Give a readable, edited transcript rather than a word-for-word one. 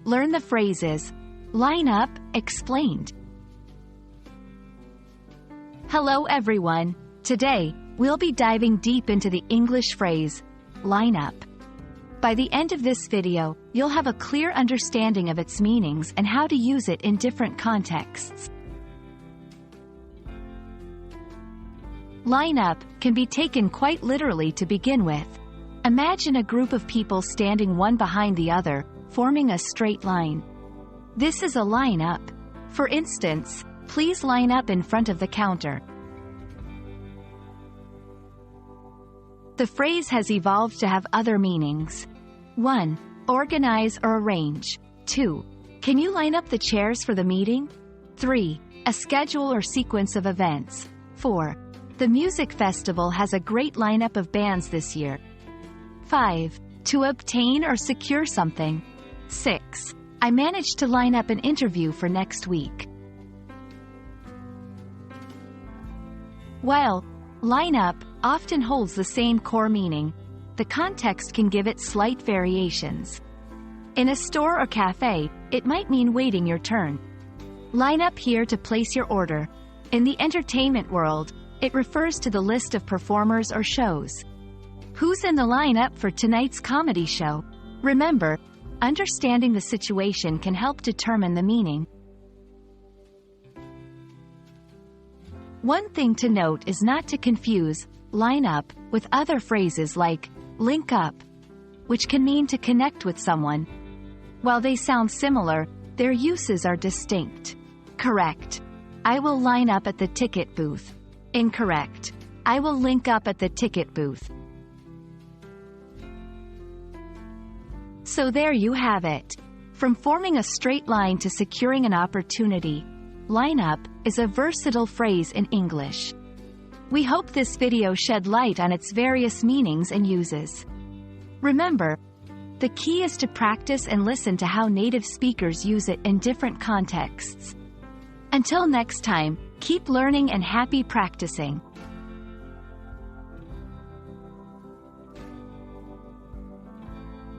Learn the phrases. Line up, explained. Hello everyone. Today, we'll be diving deep into the English phrase, line up. By the end of this video, you'll have a clear understanding of its meanings and how to use it in different contexts. Line up can be taken quite literally to begin with. Imagine a group of people standing one behind the other, forming a straight line. This is a line up. For instance, please line up in front of the counter. The phrase has evolved to have other meanings. 1. Organize or arrange. 2. Can you line up the chairs for the meeting? 3. A schedule or sequence of events. 4. The music festival has a great lineup of bands this year. 5. To obtain or secure something. 6. I managed to line up an interview for next week. While line up often holds the same core meaning, the context can give it slight variations. In a store or cafe, it might mean waiting your turn. Line up here to place your order. In the entertainment world, it refers to the list of performers or shows. Who's in the lineup for tonight's comedy show? Remember, understanding the situation can help determine the meaning. One thing to note is not to confuse line up with other phrases like link up, which can mean to connect with someone. While they sound similar, their uses are distinct. Correct. I will line up at the ticket booth. Incorrect. I will link up at the ticket booth. So there you have it. From forming a straight line to securing an opportunity, line up is a versatile phrase in English. We hope this video shed light on its various meanings and uses. Remember, the key is to practice and listen to how native speakers use it in different contexts. Until next time, keep learning and happy practicing.